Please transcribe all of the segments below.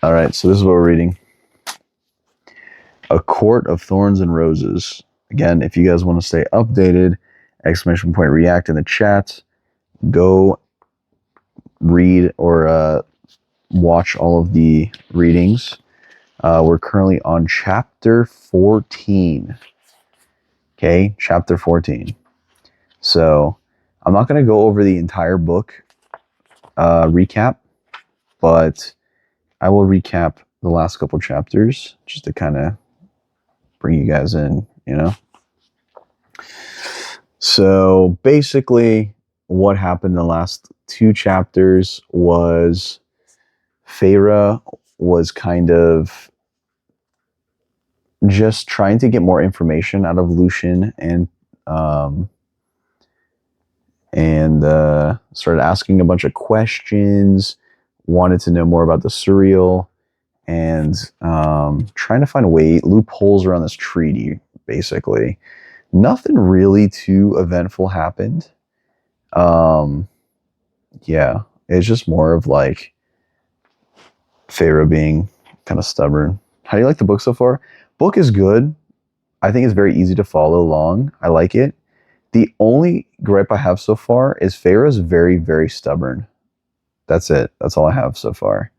All right, so this is what we're reading. A Court of Thorns and Roses. Again, if you guys want to stay updated, ! React in the chat. Go read or watch all of the readings. We're currently on chapter 14. Okay, chapter 14. So I'm not going to go over the entire book recap, but I will recap the last couple chapters just to kind of bring you guys in, you know? So basically, what happened in the last two chapters was Feyre was kind of just trying to get more information out of Lucien and started asking a bunch of questions, wanted to know more about the Surreal, and trying to find loopholes around this treaty, basically. Nothing really too eventful happened. Yeah, it's just more of like Feyre being kind of stubborn. How do you like the book so far? Book is good. I think it's very easy to follow along. I like it. The only gripe I have so far is Feyre is very, very stubborn. That's it. That's all I have so far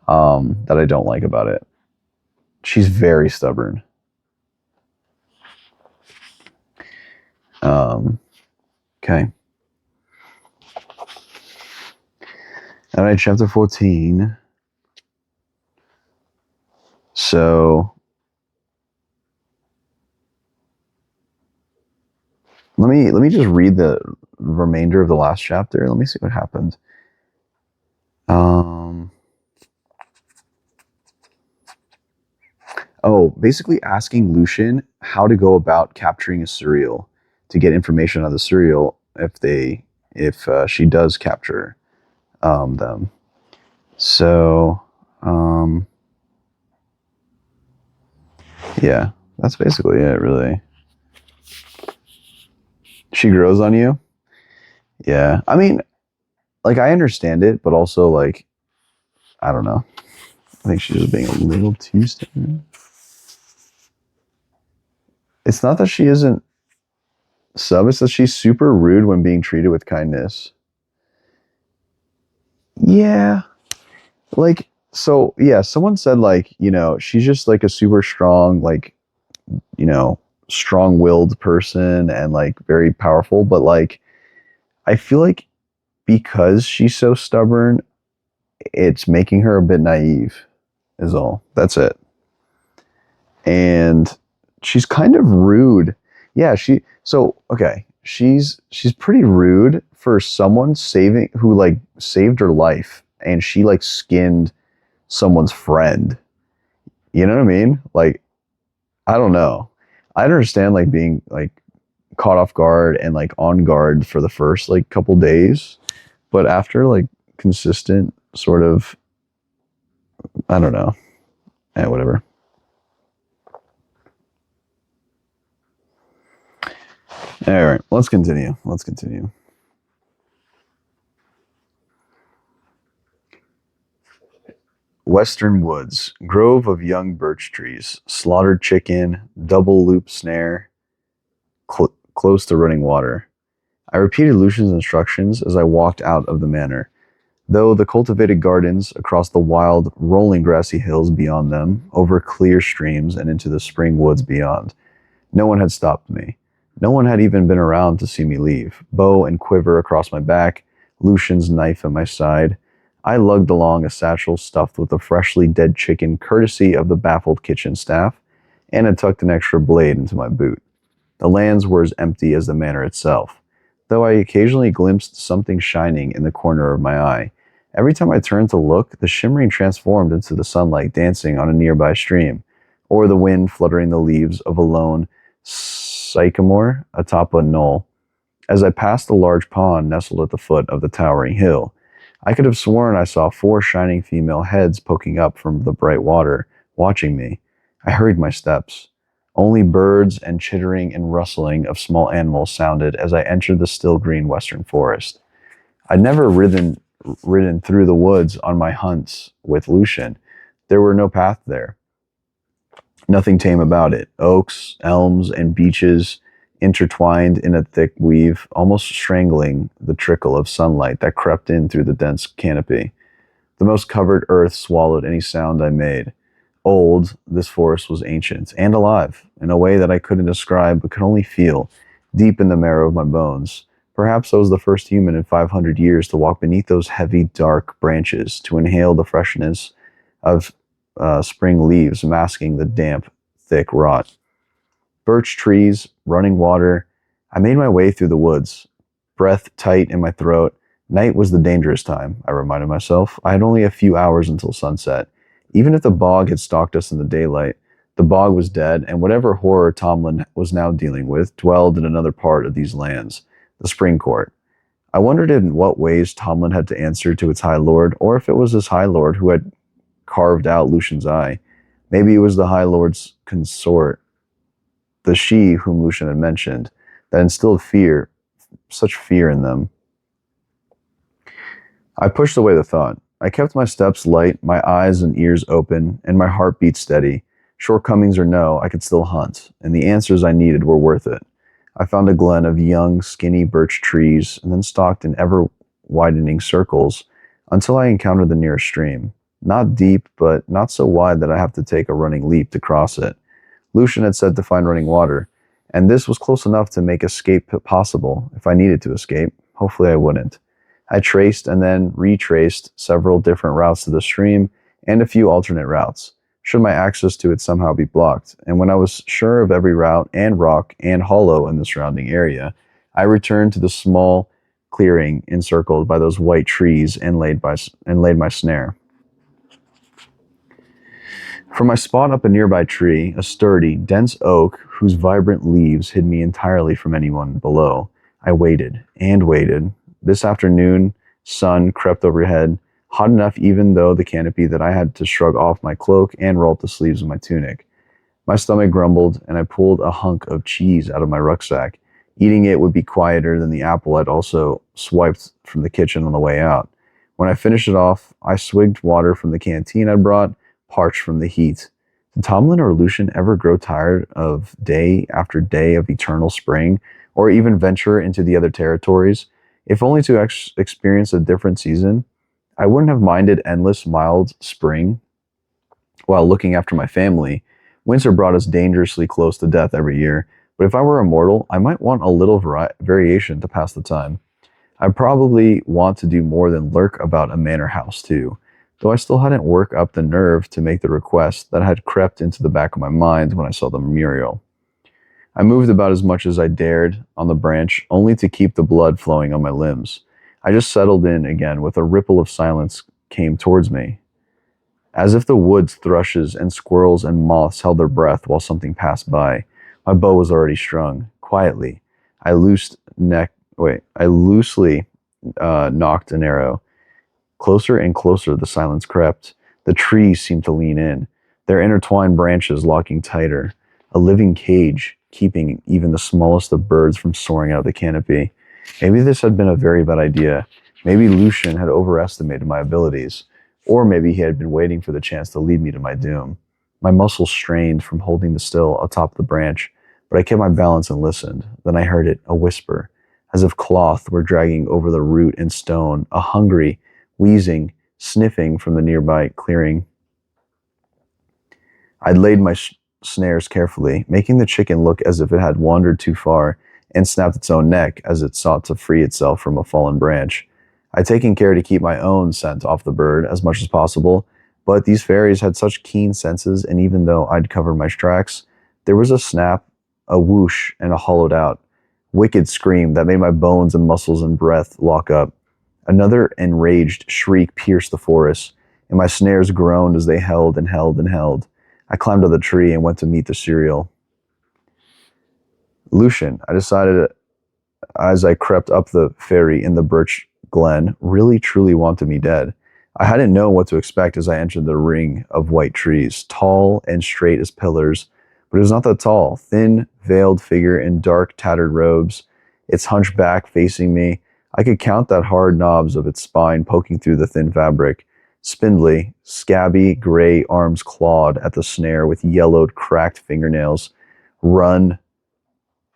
that I don't like about it. She's very stubborn. Okay. All right, chapter 14. So let me just read the remainder of the last chapter. Let me see what happened. Basically asking Lucien how to go about capturing a Surreal to get information on the Surreal if she does capture them. So yeah, that's basically it, really. She grows on you? Yeah. I mean, like, I understand it, but also, like, I don't know. I think she's just being a little too stubborn. It's not that she isn't it's that she's super rude when being treated with kindness. Yeah. Like, so, yeah, someone said, like, you know, she's just, like, a super strong, like, you know, strong-willed person and, like, very powerful. But, like, I feel like because she's so stubborn, it's making her a bit naive, is all. That's it. And she's kind of rude. Yeah, she's pretty rude for someone who like saved her life, and she like skinned someone's friend. You know what I mean? Like, I don't know. I understand like being like caught off guard and like on guard for the first like couple days, but after like consistent sort of, I don't know. Whatever. All right, let's continue. Western woods, grove of young birch trees, slaughtered chicken, double loop snare, close to running water. I repeated Lucien's instructions as I walked out of the manor, though the cultivated gardens across the wild, rolling grassy hills beyond them, over clear streams and into the spring woods beyond. No one had stopped me. No one had even been around to see me leave. Bow and quiver across my back, Lucien's knife at my side. I lugged along a satchel stuffed with a freshly dead chicken courtesy of the baffled kitchen staff, and had tucked an extra blade into my boot. The lands were as empty as the manor itself, though I occasionally glimpsed something shining in the corner of my eye. Every time I turned to look, the shimmering transformed into the sunlight dancing on a nearby stream, or the wind fluttering the leaves of a lone sycamore atop a knoll. As I passed a large pond nestled at the foot of the towering hill, I could have sworn I saw 4 shining female heads poking up from the bright water, watching me. I hurried my steps. Only birds and chittering and rustling of small animals sounded as I entered the still green western forest. I'd never ridden through the woods on my hunts with Lucien, There were no path there. Nothing tame about it. Oaks, elms, and beeches intertwined in a thick weave, almost strangling the trickle of sunlight that crept in through the dense canopy. The most covered earth swallowed any sound I made. Old, this forest was ancient and alive, in a way that I couldn't describe but could only feel, deep in the marrow of my bones. Perhaps I was the first human in 500 years to walk beneath those heavy, dark branches, to inhale the freshness of spring leaves masking the damp, thick rot. Birch trees, running water. I made my way through the woods, breath tight in my throat. Night was the dangerous time, I reminded myself. I had only a few hours until sunset. Even if the bog had stalked us in the daylight, the bog was dead, and whatever horror Tomlin was now dealing with dwelled in another part of these lands, the Spring Court. I wondered in what ways Tomlin had to answer to its High Lord, or if it was his High Lord who had carved out Lucian's eye. Maybe it was the High Lord's consort, the she whom Lucian had mentioned, that instilled fear, such fear in them. I pushed away the thought. I kept my steps light, my eyes and ears open, and my heart beat steady. Shortcomings or no, I could still hunt, and the answers I needed were worth it. I found a glen of young, skinny birch trees, and then stalked in ever-widening circles until I encountered the nearest stream. Not deep, but not so wide that I have to take a running leap to cross it. Lucian had said to find running water, and this was close enough to make escape possible if I needed to escape. Hopefully I wouldn't. I traced and then retraced several different routes to the stream and a few alternate routes, should my access to it somehow be blocked. And when I was sure of every route and rock and hollow in the surrounding area, I returned to the small clearing encircled by those white trees and laid my snare. From my spot up a nearby tree, a sturdy, dense oak whose vibrant leaves hid me entirely from anyone below, I waited and waited. This afternoon, sun crept overhead, hot enough even though the canopy that I had to shrug off my cloak and roll up the sleeves of my tunic. My stomach grumbled, and I pulled a hunk of cheese out of my rucksack. Eating it would be quieter than the apple I'd also swiped from the kitchen on the way out. When I finished it off, I swigged water from the canteen I'd brought, parched from the heat. Did Tomlin or Lucian ever grow tired of day after day of eternal spring, or even venture into the other territories? If only to experience a different season. I wouldn't have minded endless mild spring while looking after my family. Winter brought us dangerously close to death every year, but if I were immortal, I might want a little variation to pass the time. I'd probably want to do more than lurk about a manor house too, though I still hadn't worked up the nerve to make the request that had crept into the back of my mind when I saw the Muriel. I moved about as much as I dared on the branch, only to keep the blood flowing on my limbs. I just settled in again with a ripple of silence came towards me. As if the woods, thrushes, and squirrels and moths held their breath while something passed by. My bow was already strung. Quietly, I loosely knocked an arrow. Closer and closer the silence crept. The trees seemed to lean in, their intertwined branches locking tighter. A living cage, keeping even the smallest of birds from soaring out of the canopy. Maybe this had been a very bad idea. Maybe Lucian had overestimated my abilities. Or maybe he had been waiting for the chance to lead me to my doom. My muscles strained from holding the still atop the branch, but I kept my balance and listened. Then I heard it, a whisper, as if cloth were dragging over the root and stone, a hungry, wheezing, sniffing from the nearby clearing. I'd laid my snares carefully, making the chicken look as if it had wandered too far and snapped its own neck as it sought to free itself from a fallen branch. I'd taken care to keep my own scent off the bird as much as possible, but these fairies had such keen senses, and even though I'd covered my tracks, there was a snap, a whoosh, and a hollowed out, wicked scream that made my bones and muscles and breath lock up. Another enraged shriek pierced the forest, and my snares groaned as they held and held and held. I climbed up the tree and went to meet the cereal. Lucian, I decided as I crept up the ferry in the birch glen, really truly wanted me dead. I hadn't known what to expect as I entered the ring of white trees, tall and straight as pillars, but it was not that tall. Thin, veiled figure in dark, tattered robes, its hunchback facing me. I could count the hard knobs of its spine poking through the thin fabric. Spindly, scabby, gray arms clawed at the snare with yellowed, cracked fingernails. Run,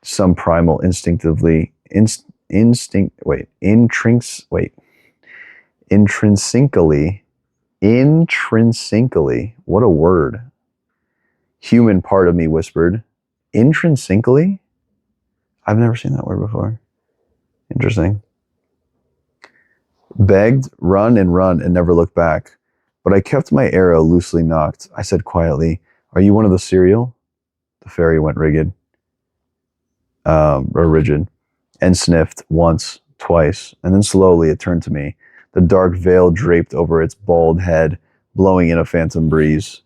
some primal instinctively, intrinsically, what a word. Human part of me whispered. Intrinsically? I've never seen that word before. Interesting. Begged, run, and never looked back. But I kept my arrow loosely nocked. I said quietly, "Are you one of the serial?" The fairy went rigid, and sniffed once, twice, and then slowly it turned to me. The dark veil draped over its bald head, blowing in a phantom breeze.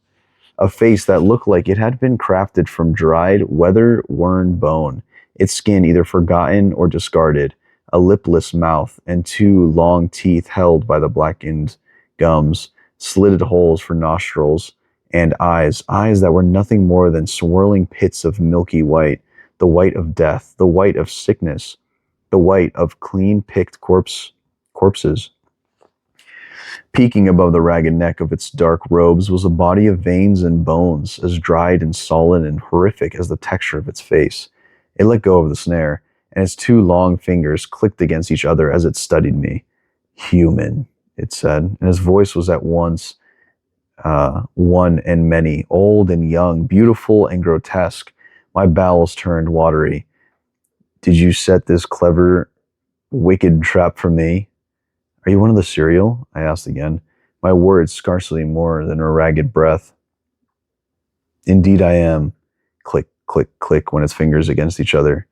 A face that looked like it had been crafted from dried, weather-worn bone, its skin either forgotten or discarded, a lipless mouth, and two long teeth held by the blackened gums, slitted holes for nostrils, and eyes that were nothing more than swirling pits of milky white, the white of death, the white of sickness, the white of clean-picked corpses. Peeking above the ragged neck of its dark robes was a body of veins and bones, as dried and solid and horrific as the texture of its face. It let go of the snare, and its two long fingers clicked against each other as it studied me. "Human," it said, and his voice was at once one and many, old and young, beautiful and grotesque. My bowels turned watery. "Did you set this clever, wicked trap for me?" "Are you one of the serial?" I asked again, my words scarcely more than a ragged breath. "Indeed I am." Click, click, click went its fingers against each other,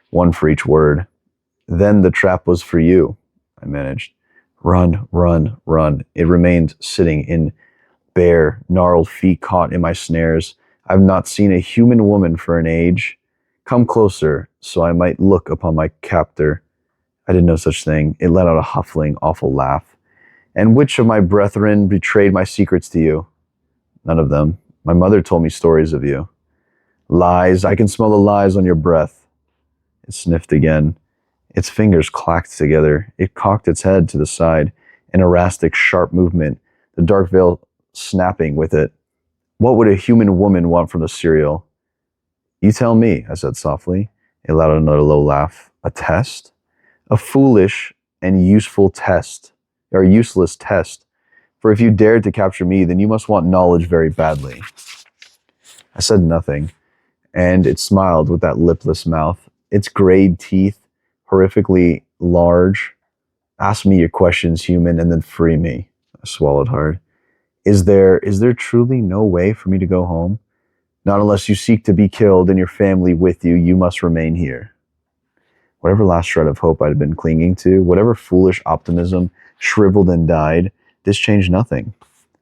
one for each word. "Then the trap was for you," I managed. "Run, run, run." It remained sitting in bare, gnarled feet caught in my snares. "I've not seen a human woman for an age. Come closer, so I might look upon my captor." I did no such thing. It let out a huffling, awful laugh. "And which of my brethren betrayed my secrets to you?" "None of them. My mother told me stories of you." "Lies. I can smell the lies on your breath." It sniffed again. Its fingers clacked together. It cocked its head to the side, an erratic, sharp movement, the dark veil snapping with it. "What would a human woman want from the serial?" "You tell me," I said softly. It let out another low laugh. "A test?" "A foolish and useful test, or useless test. For if you dared to capture me, then you must want knowledge very badly." I said nothing, and it smiled with that lipless mouth, its grayed teeth horrifically large. "Ask me your questions, human, and then free me." I swallowed hard. Is there truly no way for me to go home?" "Not unless you seek to be killed and your family with you. You must remain here." Whatever last shred of hope I'd been clinging to, whatever foolish optimism shriveled and died, this changed nothing.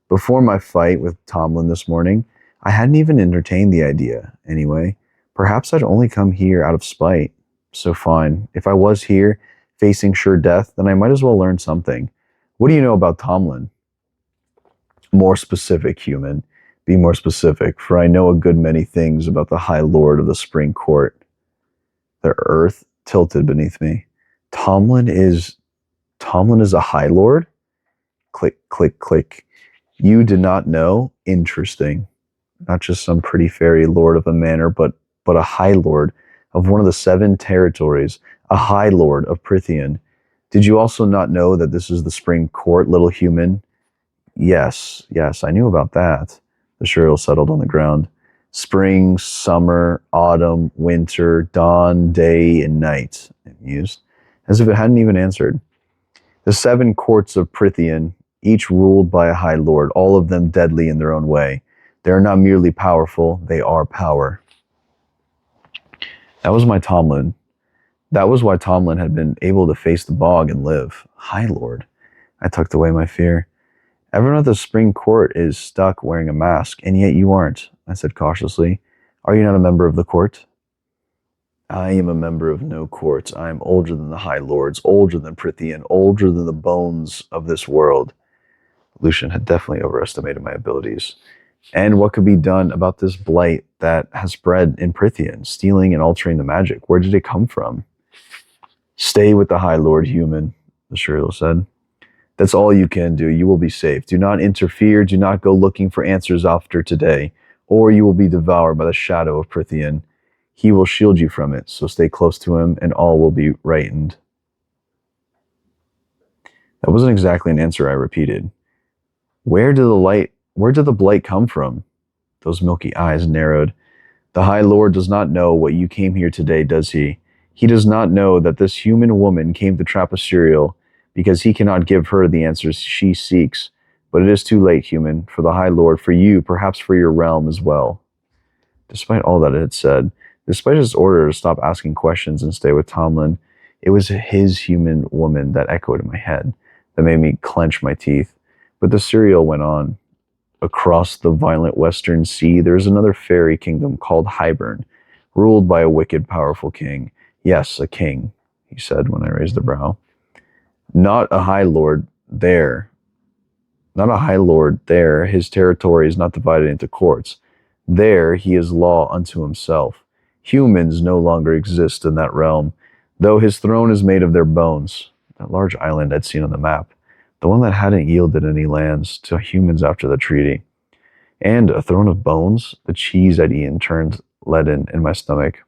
Before my fight with Tomlin this morning, I hadn't even entertained the idea, anyway. Perhaps I'd only come here out of spite. So fine. If I was here, facing sure death, then I might as well learn something. "What do you know about Tomlin?" "More specific, human. Be more specific, for I know a good many things about the High Lord of the Spring Court." The earth tilted beneath me. Tomlin is a High Lord?" Click, click, click. "You did not know? Interesting. Not just some pretty fairy lord of a manor, but a High Lord of one of the 7 territories, a High Lord of Prithian. Did you also not know that this is the Spring Court, little human?" Yes, I knew about that." The shrill settled on the ground. "Spring, summer, autumn, winter, dawn, day, and night," it mused, as if it hadn't even answered. "The 7 courts of Prithian, each ruled by a High Lord, all of them deadly in their own way. They are not merely powerful, they are power." That was why Tomlin had been able to face the bog and live. High Lord. I tucked away my fear. "Everyone at the Spring Court is stuck wearing a mask, and yet you aren't," I said cautiously. "Are you not a member of the court?" "I am a member of no court. I am older than the High Lords, older than Prithian, older than the bones of this world." Lucian had definitely overestimated my abilities. "And what could be done about this blight that has spread in Prithian, stealing and altering the magic? Where did it come from?" "Stay with the High Lord, human," the shrill said. That's all you can do. You will be safe. Do not interfere. Do not go looking for answers after today, or you will be devoured by the shadow of Prithian. He will shield you from it, so stay close to him, and all will be rightened. That wasn't exactly an answer, I repeated. Where did the blight come from? Those milky eyes narrowed. The High Lord does not know what you came here today, does he? He does not know that this human woman came to trap Assyriel because he cannot give her the answers she seeks. But it is too late, human, for the High Lord, for you, perhaps for your realm as well. Despite all that it had said, despite his order to stop asking questions and stay with Tomlin, it was his human woman that echoed in my head, that made me clench my teeth. But the serial went on. Across the violent western sea, there is another fairy kingdom called Hybern, ruled by a wicked, powerful king. Yes, a king, he said when I raised a brow. Not a high lord there. Not a high lord there. His territory is not divided into courts. There he is law unto himself. Humans no longer exist in that realm, though his throne is made of their bones. That large island I'd seen on the map. The one that hadn't yielded any lands to humans after the treaty. And a throne of bones, the cheese I'd eaten turned leaden in my stomach.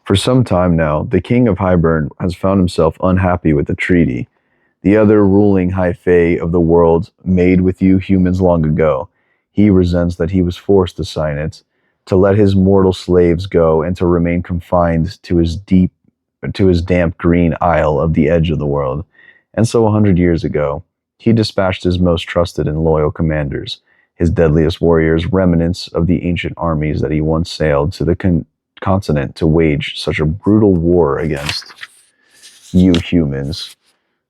For some time now, the king of Hybern has found himself unhappy with the treaty. The other ruling high fae of the world made with you humans long ago. He resents that he was forced to sign it, to let his mortal slaves go and to remain confined to his damp green isle of the edge of the world. And so 100 years ago, he dispatched his most trusted and loyal commanders, his deadliest warriors, remnants of the ancient armies that he once sailed to the continent to wage such a brutal war against you humans.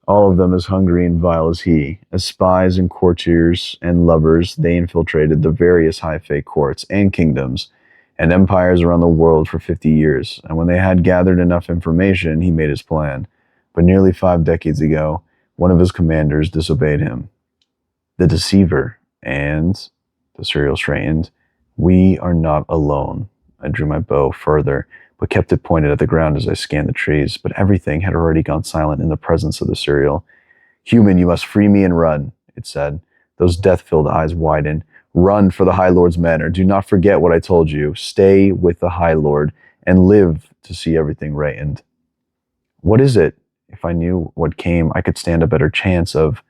All of them as hungry and vile as he. As spies and courtiers and lovers, they infiltrated the various high fae courts and kingdoms and empires around the world for 50 years. And when they had gathered enough information, he made his plan. But nearly 5 decades ago, one of his commanders disobeyed him. The deceiver. And, the serial straightened, we are not alone. I drew my bow further, but kept it pointed at the ground as I scanned the trees. But everything had already gone silent in the presence of the serial. Human, you must free me and run, it said. Those death-filled eyes widened. Run for the High Lord's men, or do not forget what I told you. Stay with the High Lord, and live to see everything rightened. What is it? If I knew what came, I could stand a better chance of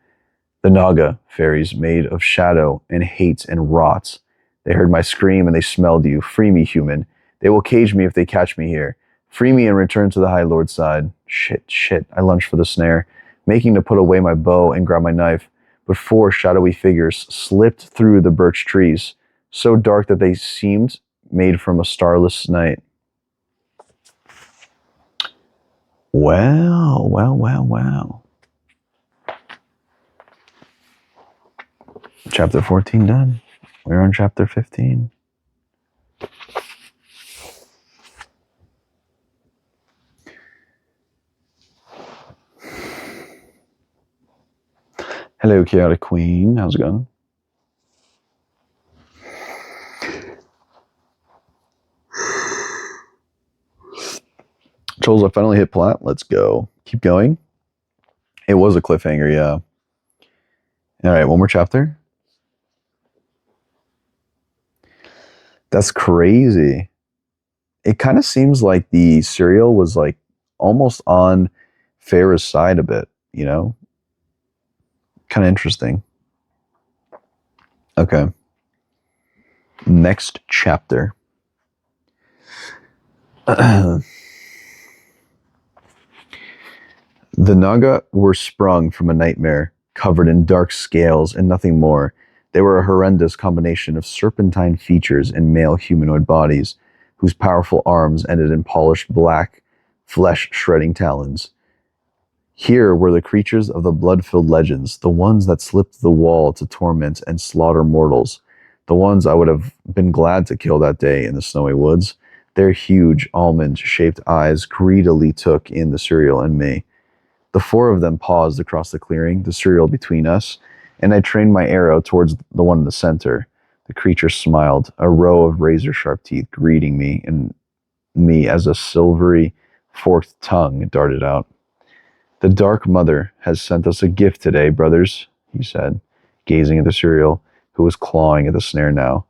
the Naga fairies made of shadow and hate and rot. They heard my scream and they smelled you. Free me, human. They will cage me if they catch me here. Free me and return to the High Lord's side. Shit. I lunged for the snare, making to put away my bow and grab my knife. But 4 shadowy figures slipped through the birch trees, so dark that they seemed made from a starless night. Well. Chapter 14 done. We're on chapter 15. Hello, Chaotic Queen. How's it going? Jollz, I finally hit plat. Let's go. Keep going. It was a cliffhanger, yeah. All right, one more chapter. That's crazy. It kind of seems like the serial was like almost on Farah's side a bit, you know? Kind of interesting. Okay. Next chapter. The Naga were sprung from a nightmare, covered in dark scales and nothing more. They were a horrendous combination of serpentine features and male humanoid bodies, whose powerful arms ended in polished black, flesh-shredding talons. Here were the creatures of the blood-filled legends, the ones that slipped the wall to torment and slaughter mortals, the ones I would have been glad to kill that day in the snowy woods. Their huge, almond-shaped eyes greedily took in the serial and me. The 4 of them paused across the clearing, the serial between us, and I trained my arrow towards the one in the center. The creature smiled, a row of razor-sharp teeth greeting me as a silvery, forked tongue darted out. The Dark Mother has sent us a gift today, brothers, he said, gazing at the cereal, who was clawing at the snare now.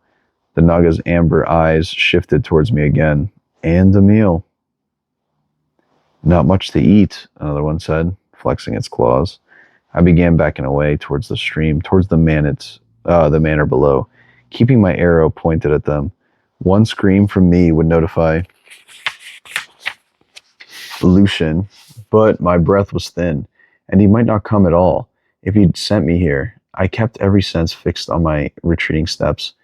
The Naga's amber eyes shifted towards me again. And a meal. Not much to eat, another one said, flexing its claws. I began backing away towards the stream, towards the manor below, keeping my arrow pointed at them. One scream from me would notify Lucian, but my breath was thin, and he might not come at all. If he'd sent me here, I kept every sense fixed on my retreating steps.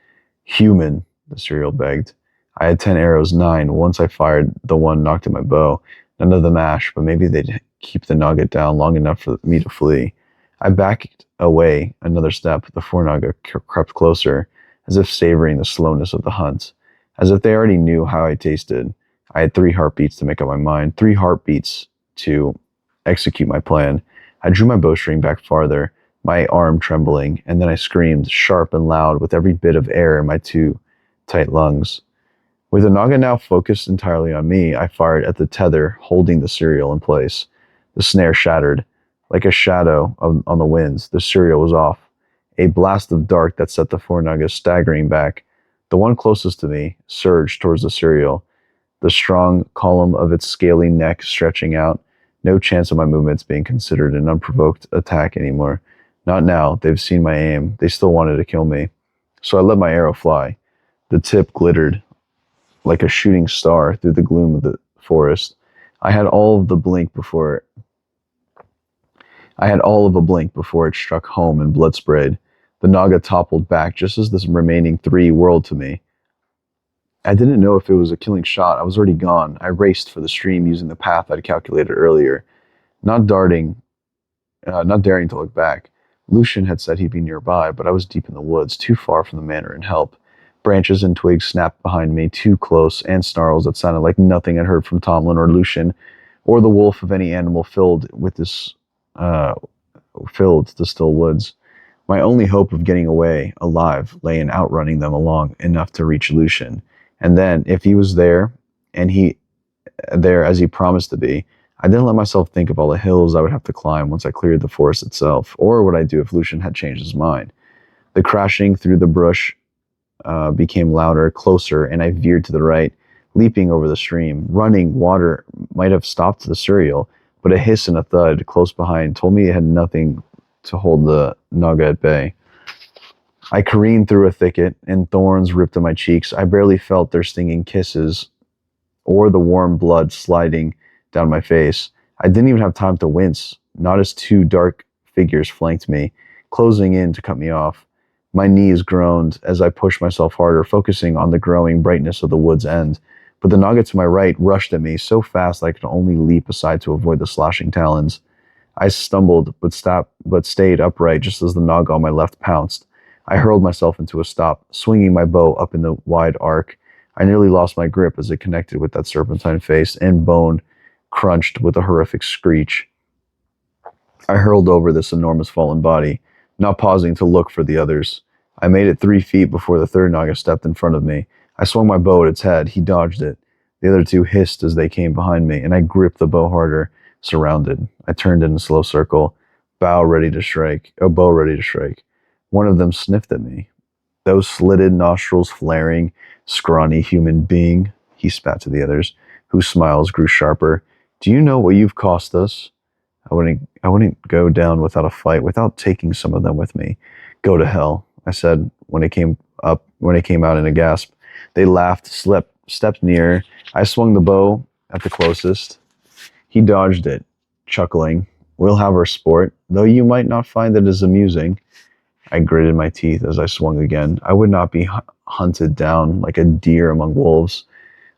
Human, the cereal begged. I had 10 arrows, 9. Once I fired, the one knocked at my bow. None of them mashed, but maybe they'd keep the nugget down long enough for me to flee. I backed away another step. The four naga crept closer, as if savoring the slowness of the hunt, as if they already knew how I tasted. I had 3 heartbeats to make up my mind, 3 heartbeats to execute my plan. I drew my bowstring back farther, my arm trembling, and then I screamed, sharp and loud, with every bit of air in my 2 tight lungs. With the naga now focused entirely on me, I fired at the tether holding the cereal in place. The snare shattered. Like a shadow on the winds, the cereal was off. A blast of dark that set the 4 nagas staggering back. The one closest to me surged towards the cereal, the strong column of its scaly neck stretching out. No chance of my movements being considered an unprovoked attack anymore. Not now. They've seen my aim. They still wanted to kill me. So I let my arrow fly. The tip glittered like a shooting star through the gloom of the forest. I had all of a blink before it struck home and blood sprayed. The naga toppled back just as the remaining 3 whirled to me. I didn't know if it was a killing shot. I was already gone. I raced for the stream using the path I'd calculated earlier, not daring to look back. Lucian had said he'd be nearby, but I was deep in the woods, too far from the manor and help. Branches and twigs snapped behind me, too close, and snarls that sounded like nothing I'd heard from Tomlin or Lucian, or the wolf of any animal filled the still woods. My only hope of getting away alive lay in outrunning them along enough to reach Lucian. And then, if he was there, and he there as he promised to be, I didn't let myself think of all the hills I would have to climb once I cleared the forest itself, or what I'd do if Lucian had changed his mind. The crashing through the brush became louder, closer, and I veered to the right, leaping over the stream. Running water might have stopped the cereal, but a hiss and a thud close behind told me it had nothing to hold the naga at bay. I careened through a thicket, and thorns ripped at my cheeks. I barely felt their stinging kisses or the warm blood sliding down my face. I didn't even have time to wince, not as 2 dark figures flanked me, closing in to cut me off. My knees groaned as I pushed myself harder, focusing on the growing brightness of the wood's end. But the naga to my right rushed at me so fast I could only leap aside to avoid the slashing talons. I stumbled, but stayed upright just as the naga on my left pounced. I hurled myself into a stop, swinging my bow up in the wide arc. I nearly lost my grip as it connected with that serpentine face, and bone crunched with a horrific screech. I hurled over this enormous fallen body, not pausing to look for the others. I made it 3 feet before the 3rd naga stepped in front of me. I swung my bow at its head. He dodged it. The other 2 hissed as they came behind me, and I gripped the bow harder, surrounded. I turned in a slow circle, bow ready to strike. One of them sniffed at me. Those slitted nostrils flaring, scrawny human being, he spat to the others, whose smiles grew sharper. Do you know what you've cost us? I wouldn't go down without a fight, without taking some of them with me. Go to hell, I said when it came out in a gasp. They laughed, stepped nearer. I swung the bow at the closest. He dodged it, chuckling. We'll have our sport, though you might not find it as amusing. I gritted my teeth as I swung again. I would not be hunted down like a deer among wolves.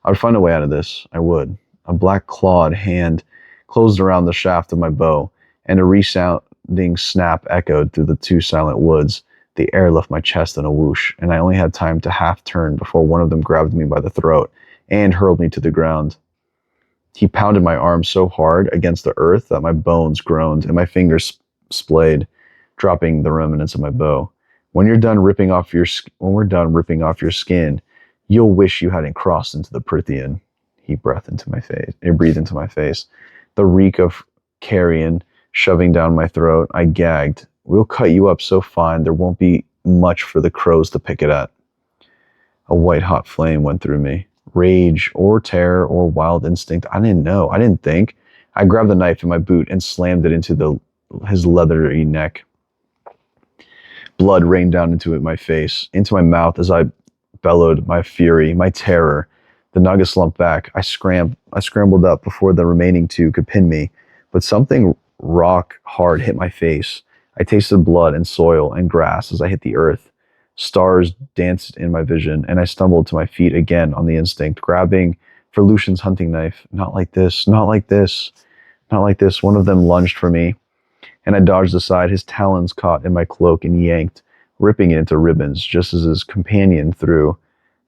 I would find a way out of this. I would. A black clawed hand closed around the shaft of my bow, and a resounding snap echoed through the 2 silent woods. The air left my chest in a whoosh, and I only had time to half turn before one of them grabbed me by the throat and hurled me to the ground. He pounded my arm so hard against the earth that my bones groaned and my fingers splayed, dropping the remnants of my bow. When we're done ripping off your skin, you'll wish you hadn't crossed into the Prithian. He breathed into my face. The reek of carrion shoving down my throat. I gagged. We'll cut you up so fine there won't be much for the crows to pick it at. A white-hot flame went through me. Rage or terror or wild instinct, I didn't know. I didn't think. I grabbed the knife in my boot and slammed it into his leathery neck. Blood rained down into my face, into my mouth as I bellowed my fury, my terror. The Naga slumped back. I scrambled up before the remaining two could pin me, but something rock hard hit my face. I tasted blood and soil and grass as I hit the earth. Stars danced in my vision, and I stumbled to my feet again on the instinct, grabbing for Lucian's hunting knife. Not like this, not like this, not like this. One of them lunged for me, and I dodged aside. His talons caught in my cloak and yanked, ripping it into ribbons, just as his companion threw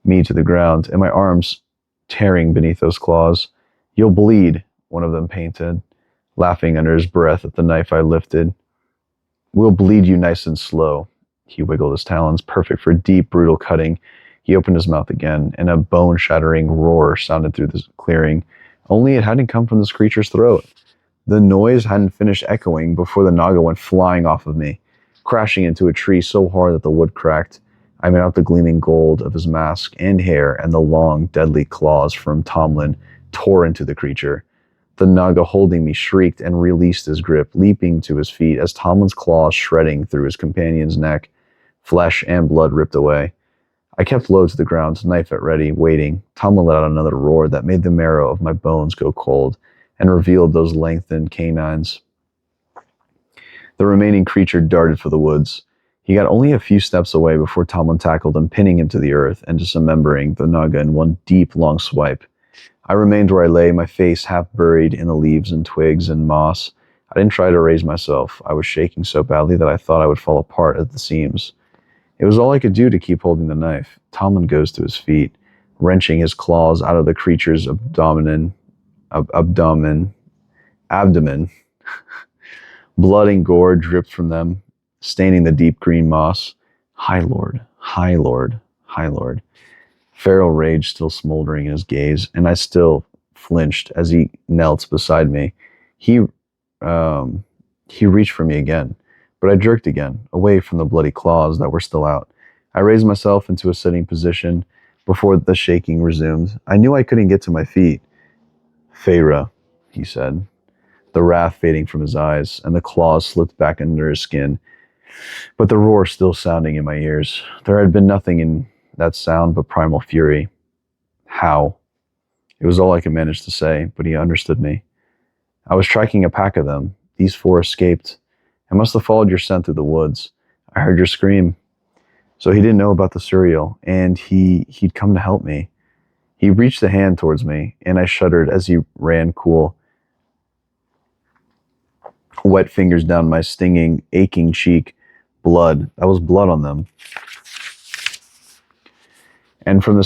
me to the ground, and my arms tearing beneath those claws. You'll bleed, one of them panted, laughing under his breath at the knife I lifted. We'll bleed you nice and slow. He wiggled his talons, perfect for deep, brutal cutting. He opened his mouth again, and a bone-shattering roar sounded through the clearing. Only it hadn't come from this creature's throat. The noise hadn't finished echoing before the Naga went flying off of me, crashing into a tree so hard that the wood cracked. I made out the gleaming gold of his mask and hair, and the long, deadly claws from Tomlin tore into the creature. The Naga holding me shrieked and released his grip, leaping to his feet as Tomlin's claws shredding through his companion's neck. Flesh and blood ripped away. I kept low to the ground, knife at ready, waiting. Tomlin let out another roar that made the marrow of my bones go cold and revealed those lengthened canines. The remaining creature darted for the woods. He got only a few steps away before Tomlin tackled him, pinning him to the earth and dismembering the Naga in one deep, long swipe. I remained where I lay, my face half buried in the leaves and twigs and moss. I didn't try to raise myself. I was shaking so badly that I thought I would fall apart at the seams. It was all I could do to keep holding the knife. Tomlin goes to his feet, wrenching his claws out of the creature's abdomen. Blood and gore dripped from them, staining the deep green moss. High Lord, High Lord, High Lord. Feral rage still smoldering in his gaze, and I still flinched as he knelt beside me. He reached for me again, but I jerked again, away from the bloody claws that were still out. I raised myself into a sitting position before the shaking resumed. I knew I couldn't get to my feet. Feyre, he said, the wrath fading from his eyes, and the claws slipped back under his skin, but the roar still sounding in my ears. There had been nothing in that sound but primal fury. How? It was all I could manage to say, but he understood me. I was tracking a pack of them. These 4 escaped. I must have followed your scent through the woods. I heard your scream. So he didn't know about the cereal, and he'd come to help me. He reached a hand towards me, and I shuddered as he ran cool, wet fingers down my stinging, aching cheek. Blood. That was blood on them. And from the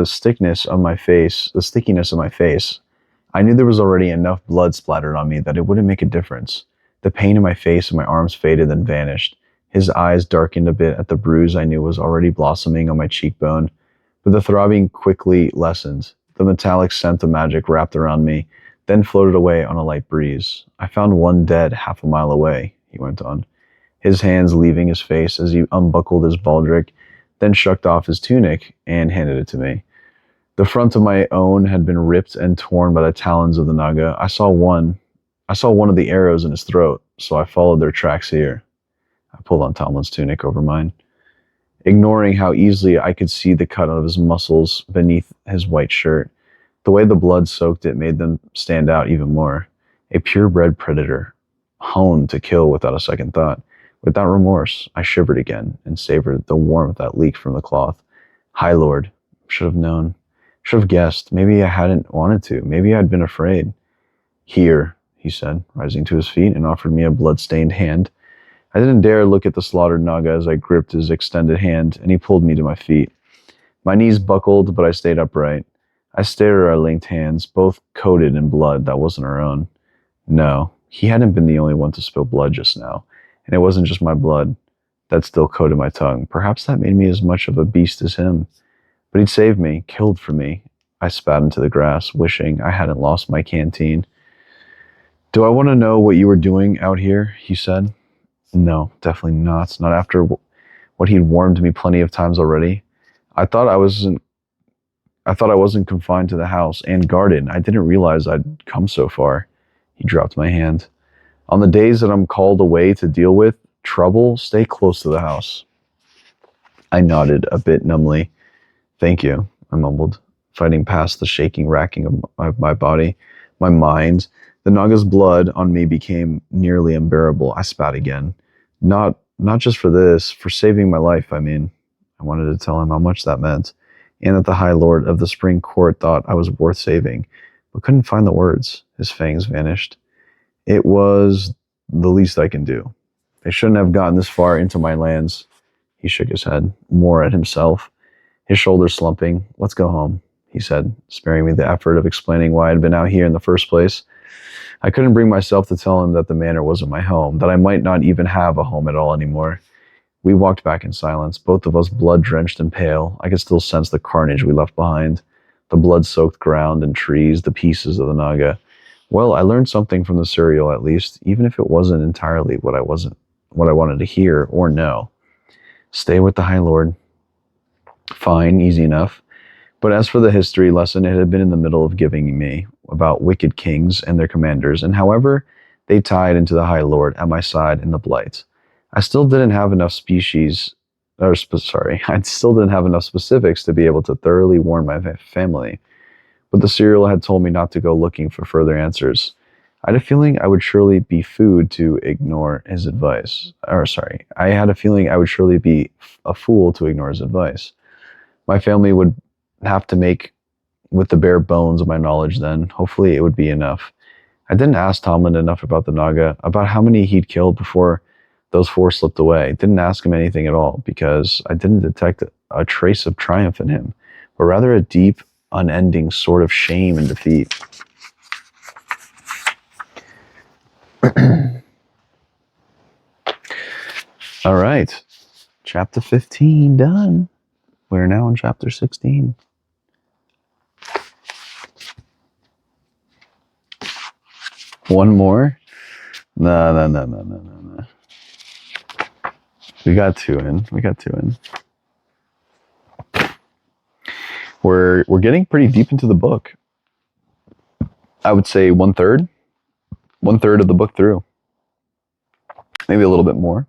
stickiness of my face, I knew there was already enough blood splattered on me that it wouldn't make a difference. The pain in my face and my arms faded and vanished. His eyes darkened a bit at the bruise I knew was already blossoming on my cheekbone, but the throbbing quickly lessened. The metallic scent of magic wrapped around me, then floated away on a light breeze. I found one dead half a mile away, he went on, his hands leaving his face as he unbuckled his baldric, then shucked off his tunic and handed it to me. The front of my own had been ripped and torn by the talons of the Naga. I saw one of the arrows in his throat, so I followed their tracks here. I pulled on Tomlin's tunic over mine, ignoring how easily I could see the cut of his muscles beneath his white shirt. The way the blood soaked it made them stand out even more. A purebred predator, honed to kill without a second thought. Without remorse, I shivered again and savored the warmth that leaked from the cloth. High Lord, should have known. Should have guessed. Maybe I hadn't wanted to. Maybe I'd been afraid. Here, he said, rising to his feet and offered me a blood-stained hand. I didn't dare look at the slaughtered Naga as I gripped his extended hand, and he pulled me to my feet. My knees buckled, but I stayed upright. I stared at our linked hands, both coated in blood that wasn't our own. No, he hadn't been the only one to spill blood just now, and it wasn't just my blood that still coated my tongue. Perhaps that made me as much of a beast as him. But he'd saved me, killed for me. I spat into the grass, wishing I hadn't lost my canteen. Do I want to know what you were doing out here? He said. No, definitely not. Not after what he'd warned me plenty of times already. I thought I wasn't. I thought I wasn't confined to the house and garden. I didn't realize I'd come so far. He dropped my hand. On the days that I'm called away to deal with trouble, stay close to the house. I nodded a bit numbly. Thank you, I mumbled, fighting past the shaking racking of my body, my mind. The Naga's blood on me became nearly unbearable. I spat again. Not just for this, for saving my life, I mean. I wanted to tell him how much that meant, and that the High Lord of the Spring Court thought I was worth saving, but couldn't find the words. His fangs vanished. It was the least I can do. They shouldn't have gotten this far into my lands. He shook his head, more at himself, his shoulders slumping. Let's go home, he said, sparing me the effort of explaining why I'd been out here in the first place. I couldn't bring myself to tell him that the manor wasn't my home, that I might not even have a home at all anymore. We walked back in silence, both of us blood-drenched and pale. I could still sense the carnage we left behind, the blood-soaked ground and trees, the pieces of the Naga. Well, I learned something from the serial, at least, even if it wasn't entirely what I wanted to hear or know. Stay with the High Lord. Fine, easy enough. But as for the history lesson it had been in the middle of giving me about wicked kings and their commanders, and however they tied into the High Lord at my side in the Blight, I still didn't have enough I still didn't have enough specifics to be able to thoroughly warn my family. But the serial had told me not to go looking for further answers. I had a feeling I would surely be food to ignore his advice. I had a feeling I would surely be a fool to ignore his advice. My family would have to make with the bare bones of my knowledge then. Hopefully it would be enough. I didn't ask Tomlin enough about the Naga, about how many he'd killed before those four slipped away. Didn't ask him anything at all, because I didn't detect a trace of triumph in him, but rather a deep, unending sort of shame and defeat. All right. Chapter 15 done. We're now in chapter 16. One more? No. We got two in. We're getting pretty deep into the book. I would say one third of the book through. Maybe a little bit more.